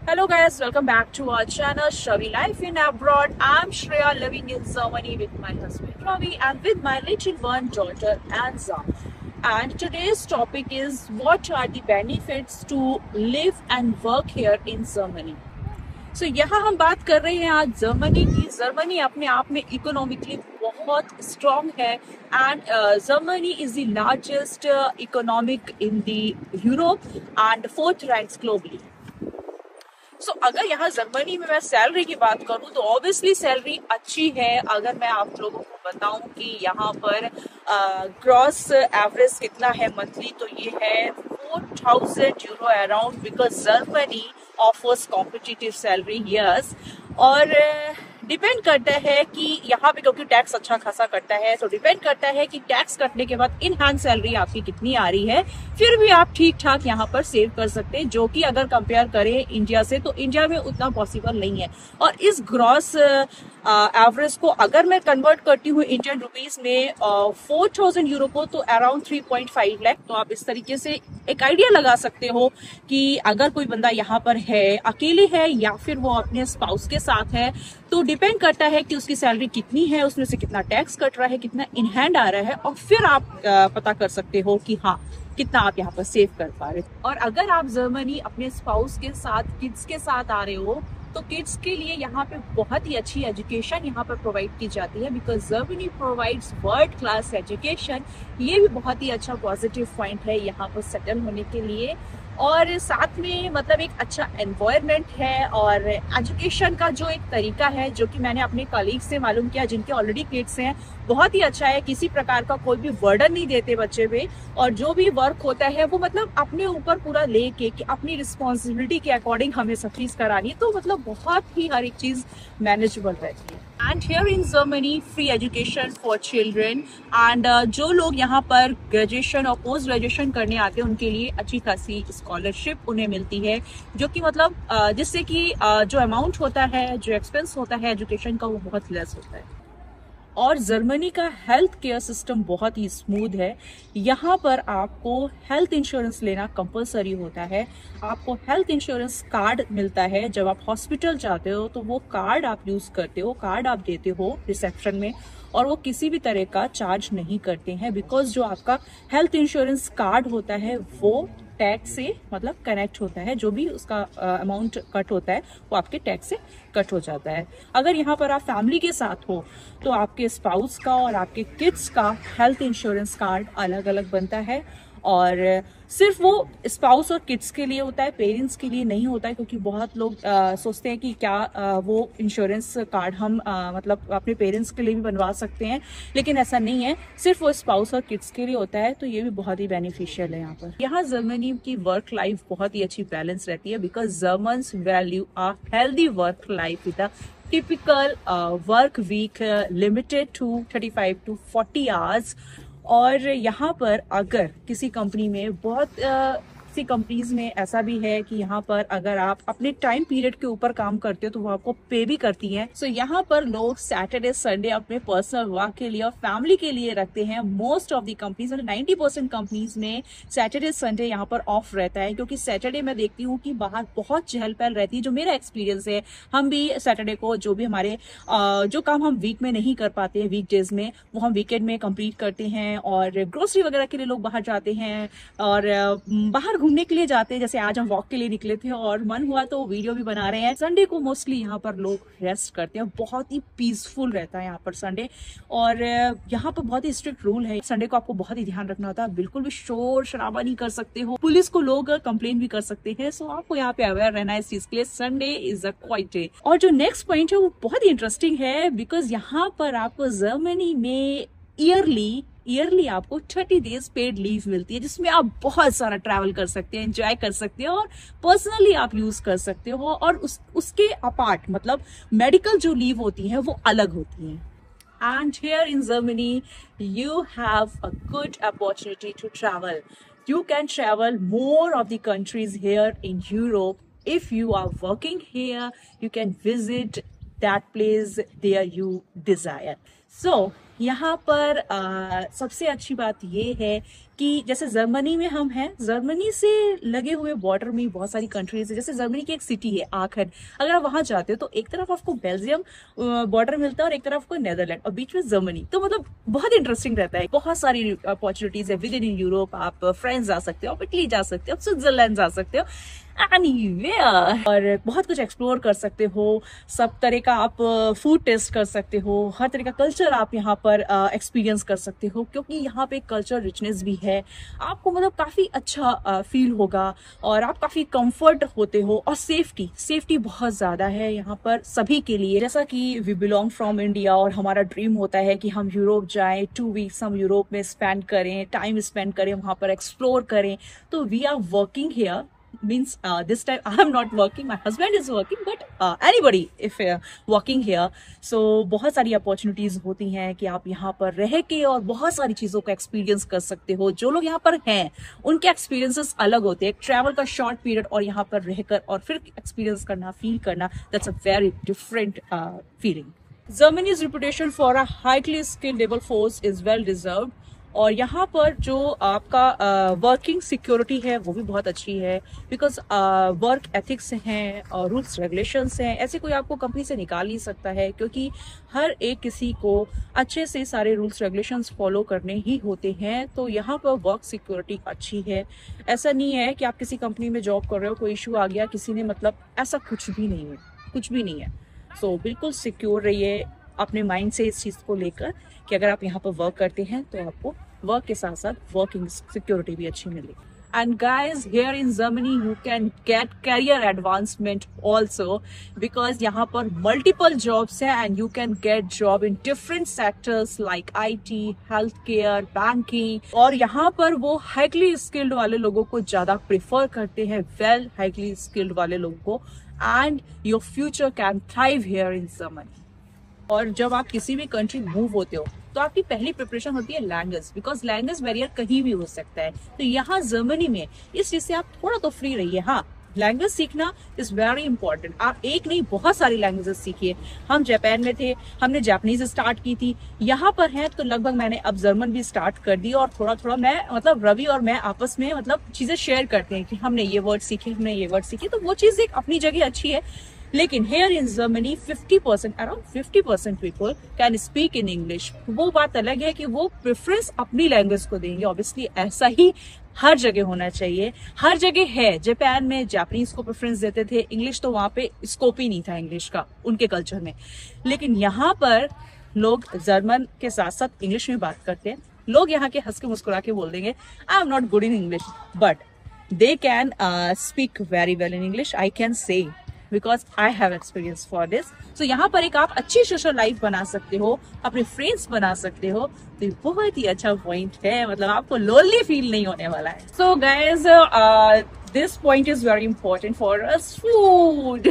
Hello guys, welcome back to our channel Shravi Life in Abroad. I'm Shreya living in Germany with my husband Ravi and with my little one daughter Anza. And today's topic is what are the benefits to live and work here in Germany. So यहाँ हम बात कर रहे हैं आज Germany की। Germany अपने आप में इकोनॉमिकली बहुत स्ट्रॉन्ग है and Germany is the largest economic in the Europe and fourth ranks globally. So अगर यहाँ जर्मनी में मैं सैलरी की बात करूँ तो ऑब्वियसली सैलरी अच्छी है। अगर मैं आप लोगों को बताऊं कि यहाँ पर ग्रॉस एवरेज कितना है मंथली, तो ये है 4,000 euro around, because Germany offers competitive salary yes. और डिपेंड करता है कि यहाँ पे क्योंकि टैक्स अच्छा खासा कटता है, तो डिपेंड करता है कि टैक्स कटने के बाद इन हैंड सैलरी आपकी कितनी आ रही है, फिर भी आप ठीक ठाक यहाँ पर सेव कर सकते हैं, जो कि अगर कंपेयर करें इंडिया से तो इंडिया में उतना पॉसिबल नहीं है। और इस ग्रॉस एवरेज को अगर मैं कन्वर्ट करती हूँ इंडियन रुपीज में 4,000 यूरो को, तो अराउंड 3.5 लाख। तो आप इस तरीके से एक आइडिया लगा सकते हो कि अगर कोई बंदा यहाँ पर है, अकेले है या फिर वो अपने स्पाउस के साथ है, तो डिपेंड करता है कि उसकी सैलरी कितनी है, उसमें से कितना टैक्स कट रहा है, कितना इन हैंड आ रहा है, और फिर आप पता कर सकते हो कि हाँ कितना आप यहाँ पर सेव कर पा रहे हो। और अगर आप जर्मनी अपने स्पाउस के साथ, किड्स के साथ आ रहे हो, तो किड्स के लिए यहाँ पे बहुत ही अच्छी एजुकेशन यहाँ पर प्रोवाइड की जाती है, because Germany provides world class education. ये भी बहुत ही अच्छा पॉजिटिव पॉइंट है यहाँ पर सेटल होने के लिए। और साथ में मतलब एक अच्छा एनवायरनमेंट है, और एजुकेशन का जो एक तरीका है, जो कि मैंने अपने कलीग से मालूम किया जिनके ऑलरेडी किड्स हैं, बहुत ही अच्छा है। किसी प्रकार का कोई भी बर्डन नहीं देते बच्चे पे, और जो भी वर्क होता है वो मतलब अपने ऊपर पूरा लेके कि अपनी रिस्पॉन्सिबिलिटी के अकॉर्डिंग हमें सब चीज करानी है, तो मतलब बहुत ही हर एक चीज मैनेजेबल रहती है। And here in Germany free education for children, and जो लोग यहाँ पर ग्रेजुएशन और पोस्ट ग्रेजुएशन करने आते हैं उनके लिए अच्छी खासी स्कॉलरशिप उन्हें मिलती है, जो कि मतलब जिससे कि जो अमाउंट होता है, जो एक्सपेंस होता है एजुकेशन का, वो बहुत लेस होता है। और जर्मनी का हेल्थ केयर सिस्टम बहुत ही स्मूथ है। यहाँ पर आपको हेल्थ इंश्योरेंस लेना कंपलसरी होता है। आपको हेल्थ इंश्योरेंस कार्ड मिलता है जब आप हॉस्पिटल जाते हो, तो वो कार्ड आप यूज करते हो, कार्ड आप देते हो रिसेप्शन में, और वो किसी भी तरह का चार्ज नहीं करते हैं, बिकॉज जो आपका हेल्थ इंश्योरेंस कार्ड होता है वो टैक्स से मतलब कनेक्ट होता है। जो भी उसका अमाउंट कट होता है वो आपके टैक्स से कट हो जाता है। अगर यहाँ पर आप फैमिली के साथ हो तो आपके स्पाउस का और आपके किड्स का हेल्थ इंश्योरेंस कार्ड अलग अलग बनता है, और सिर्फ वो स्पाउस और किड्स के लिए होता है, पेरेंट्स के लिए नहीं होता है, क्योंकि बहुत लोग सोचते हैं कि क्या वो इंश्योरेंस कार्ड हम मतलब अपने पेरेंट्स के लिए भी बनवा सकते हैं, लेकिन ऐसा नहीं है, सिर्फ वो स्पाउस और किड्स के लिए होता है। तो ये भी बहुत ही बेनिफिशियल है। यहाँ पर यहाँ जर्मनी की वर्क लाइफ बहुत ही अच्छी बैलेंस रहती है, because Germans value a healthy work life with a typical work week limited to 35 to 40 hours. और यहाँ पर अगर किसी कंपनी में बहुत सी कंपनीज में ऐसा भी है कि यहाँ पर अगर आप अपने टाइम पीरियड के ऊपर काम करते हो तो वो आपको पे भी करती हैं। सो यहाँ पर लोग सैटरडे संडे अपने पर्सनल वर्क के लिए और फैमिली के लिए रखते हैं। Most of the companies, 90% companies में सैटरडे संडे यहाँ पर ऑफ रहता है, क्योंकि सैटरडे मैं देखती हूँ कि बाहर बहुत चहल पहल रहती है। जो मेरा एक्सपीरियंस है, हम भी सैटरडे को जो भी हमारे जो काम हम वीक में नहीं कर पाते हैं, वीक डेज में, वो हम वीकेंड में कंप्लीट करते हैं। और ग्रोसरी वगैरह के लिए लोग बाहर जाते हैं, और बाहर घूमने के लिए जाते हैं। जैसे आज हम वॉक के लिए निकले थे और मन हुआ तो वीडियो भी बना रहे हैं। संडे को मोस्टली यहाँ पर लोग रेस्ट करते हैं, बहुत ही पीसफुल रहता है यहाँ पर संडे। और यहाँ पर बहुत ही स्ट्रिक्ट रूल है, संडे को आपको बहुत ही ध्यान रखना होता है, बिल्कुल भी शोर शराबा नहीं कर सकते हो, पुलिस को लोग कंप्लेन भी कर सकते हैं। सो आपको यहाँ पे अवेयर रहना है इस चीज के लिए। Sunday is a quite day. और जो नेक्स्ट पॉइंट है वो बहुत ही इंटरेस्टिंग है, बिकॉज यहाँ पर आपको जर्मनी में ईयरली आपको 30 डेज पेड लीव मिलती है, जिसमें आप बहुत सारा ट्रैवल कर सकते हैं, एंजॉय कर सकते हो, और पर्सनली आप यूज कर सकते हो। और उसके अपार्ट मतलब मेडिकल जो लीव होती है वो अलग होती है। And here in Germany, you have a good opportunity to travel. You can travel more of the countries here in Europe. If you are working here, you can visit that place there you desire. So यहाँ पर सबसे अच्छी बात ये है कि जैसे Germany में हम हैं, जर्मनी से लगे हुए बॉर्डर में बहुत सारी कंट्रीज है। जैसे जर्मनी की एक सिटी है आखन, अगर आप वहां जाते हो तो एक तरफ आपको बेल्जियम बॉर्डर मिलता है और एक तरफ आपको नेदरलैंड और बीच में जर्मनी। तो मतलब बहुत इंटरेस्टिंग रहता है, बहुत सारी अपॉर्चुनिटीज है विद इन यूरोप। आप फ्रांस जा सकते हो, आप इटली जा सकते हो, आप स्विट्जरलैंड जा सकते हो, एनीवेयर, और बहुत कुछ एक्सप्लोर कर सकते हो। सब तरह का आप फूड टेस्ट कर सकते हो, हर तरह का कल्चर आप यहाँ पर एक्सपीरियंस कर सकते हो, क्योंकि यहाँ पे कल्चर रिचनेस भी है। आपको मतलब काफी अच्छा फील होगा और आप काफी कंफर्ट होते हो। और सेफ्टी बहुत ज्यादा है यहाँ पर सभी के लिए। जैसा कि वी बिलोंग फ्रॉम इंडिया और हमारा ड्रीम होता है कि हम यूरोप जाएं, 2 वीक्स हम यूरोप में स्पेंड करें, टाइम स्पेंड करें, वहां पर एक्सप्लोर करें। तो we are working here, means this time I am not working, my husband is working, but anybody if working here, so बहुत सारी अपॉर्चुनिटीज होती हैं कि आप यहाँ पर रह के और बहुत सारी चीजों का एक्सपीरियंस कर सकते हो। जो लोग यहाँ पर हैं उनके एक्सपीरियंसेस अलग होते हैं। ट्रैवल का शॉर्ट पीरियड और यहाँ पर रहकर और फिर एक्सपीरियंस करना, फील करना, that's a very different feeling. Germany's reputation for a highly skilled labor force is well deserved, और यहाँ पर जो आपका वर्किंग सिक्योरिटी है वो भी बहुत अच्छी है, बिकॉज वर्क एथिक्स हैं और रूल्स रेगुलेशंस हैं। ऐसे कोई आपको कंपनी से निकाल नहीं सकता है, क्योंकि हर एक किसी को अच्छे से सारे रूल्स रेगुलेशंस फॉलो करने ही होते हैं। तो यहाँ पर वर्क सिक्योरिटी अच्छी है। ऐसा नहीं है कि आप किसी कंपनी में जॉब कर रहे हो, कोई इशू आ गया किसी ने, मतलब ऐसा कुछ भी नहीं है, कुछ भी नहीं है। सो बिल्कुल सिक्योर रहिए अपने माइंड से इस चीज को लेकर कि अगर आप यहाँ पर वर्क करते हैं तो आपको वर्क के साथ साथ वर्किंग सिक्योरिटी भी अच्छी मिलेगी। And guys, here in Germany you can get career advancement also, because यहाँ पर multiple jobs है and you can get job in different sectors like IT, healthcare, banking। और यहाँ पर वो highly skilled वाले लोगों को ज्यादा prefer करते हैं, well highly skilled वाले लोगों को, and your future can thrive here in Germany। और जब आप किसी भी कंट्री मूव होते हो तो आपकी पहली प्रिपरेशन होती है लैंग्वेज, बिकॉज लैंग्वेज बैरियर कहीं भी हो सकता है। तो यहाँ जर्मनी में इस चीज से आप थोड़ा तो फ्री रहिए। हाँ, लैंग्वेज सीखना इज वेरी इंपॉर्टेंट। आप एक नहीं बहुत सारी लैंग्वेजेस सीखिए। हम जापान में थे, हमने जापानीज स्टार्ट की थी, यहाँ पर है तो लगभग मैंने अब जर्मन भी स्टार्ट कर दी। और थोड़ा थोड़ा मैं मतलब रवि और मैं आपस में मतलब चीजें शेयर करते हैं कि हमने ये वर्ड सीखे, हमने ये वर्ड सीखे। तो वो चीज एक अपनी जगह अच्छी है। लेकिन here in Germany 50%, around 50% people can speak in English। वो बात अलग है कि वो प्रेफरेंस अपनी लैंग्वेज को देंगे। ऑब्वियसली ऐसा ही हर जगह होना चाहिए, हर जगह है। जापान में जापानीज को प्रेफरेंस देते थे, इंग्लिश तो वहां पे स्कोप ही नहीं था इंग्लिश का उनके कल्चर में। लेकिन यहाँ पर लोग जर्मन के साथ साथ इंग्लिश में बात करते हैं। लोग यहाँ के हंस के मुस्कुरा के बोल देंगे I am not good in English, but they can speak very well in English, I can say, because I have experience for this. So यहाँ पर एक आप अच्छी सोशल लाइफ बना सकते हो, अपने फ्रेंड्स बना सकते हो। तो ये बहुत ही अच्छा पॉइंट है, मतलब आपको लोनली फील नहीं होने वाला है। So guys, this point is very important for us, food।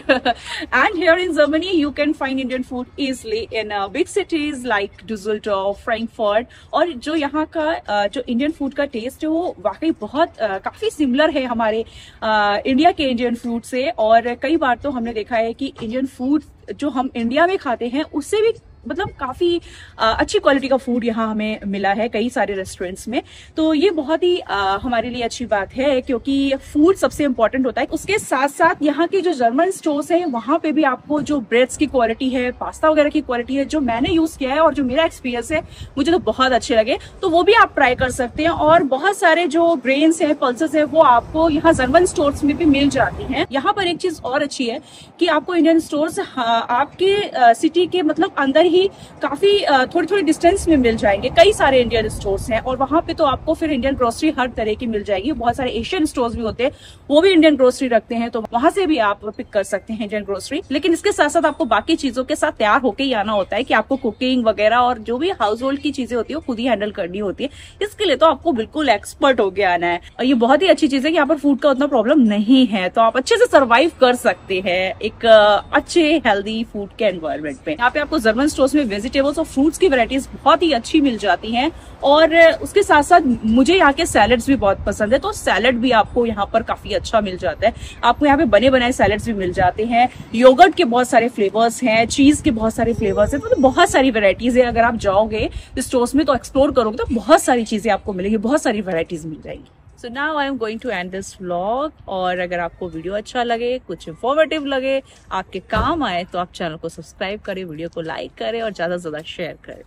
And here in Germany you can find Indian food easily in big cities like Düsseldorf, Frankfurt। और जो यहाँ का जो इंडियन फूड का टेस्ट है वो वाकई बहुत काफी सिमिलर है हमारे इंडिया के इंडियन फूड से। और कई बार तो हमने देखा है कि इंडियन फूड जो हम इंडिया में खाते हैं उससे भी मतलब काफी अच्छी क्वालिटी का फूड यहाँ हमें मिला है कई सारे रेस्टोरेंट्स में। तो ये बहुत ही हमारे लिए अच्छी बात है, क्योंकि फूड सबसे इंपॉर्टेंट होता है। उसके साथ साथ यहाँ के जो जर्मन स्टोर्स हैं वहां पे भी आपको जो ब्रेड्स की क्वालिटी है, पास्ता वगैरह की क्वालिटी है, जो मैंने यूज किया है और जो मेरा एक्सपीरियंस है मुझे तो बहुत अच्छे लगे, तो वो भी आप ट्राई कर सकते हैं। और बहुत सारे जो ग्रेन्स है, पल्सेस है, वो आपको यहाँ जर्मन स्टोर्स में भी मिल जाती हैं। यहाँ पर एक चीज और अच्छी है कि आपको इंडियन स्टोर्स आपके सिटी के मतलब अंदर ही काफी थोड़ी थोड़ी डिस्टेंस में मिल जाएंगे। कई सारे इंडियन स्टोर्स हैं और वहां पे तो आपको फिर इंडियन ग्रोसरी हर तरह की मिल जाएगी। बहुत सारे एशियन स्टोर्स भी होते हैं, वो भी इंडियन ग्रोसरी रखते हैं, तो वहां से भी आप पिक कर सकते हैं इंडियन ग्रोसरी। लेकिन इसके साथ साथ आपको बाकी चीजों के साथ तैयार होकर ही आना होता है कि आपको कुकिंग वगैरह और जो भी हाउस होल्ड की चीजें होती है वो खुद ही हैंडल करनी होती है। इसके लिए तो आपको बिल्कुल एक्सपर्ट होके आना है। और ये बहुत ही अच्छी चीज है कि यहाँ पर फूड का उतना प्रॉब्लम नहीं है, तो आप अच्छे से सर्वाइव कर सकते हैं एक अच्छे हेल्दी फूड के एनवायरमेंट में। यहाँ पे आपको जर्मन स्टोर स्टोर्स में वेजिटेबल्स और फ्रूट्स की वैरायटीज बहुत ही अच्छी मिल जाती हैं। और उसके साथ साथ मुझे यहाँ के सैलड्स भी बहुत पसंद है, तो सैलड भी आपको यहाँ पर काफी अच्छा मिल जाता है। आपको यहाँ पे बने बनाए सैलड्स भी मिल जाते हैं। योगर्ट के बहुत सारे फ्लेवर्स हैं, चीज के बहुत सारे फ्लेवर्स हैं, तो बहुत सारी वैरायटीज है। अगर आप जाओगे स्टोर्स में तो एक्सप्लोर करोगे तो बहुत सारी चीजें आपको मिलेगी, बहुत सारी वैरायटीज मिल जाएंगी। So now I am going to end this vlog. और अगर आपको वीडियो अच्छा लगे, कुछ इंफॉर्मेटिव लगे, आपके काम आए, तो आप चैनल को सब्सक्राइब करें, वीडियो को लाइक करें और ज्यादा से ज्यादा शेयर करें।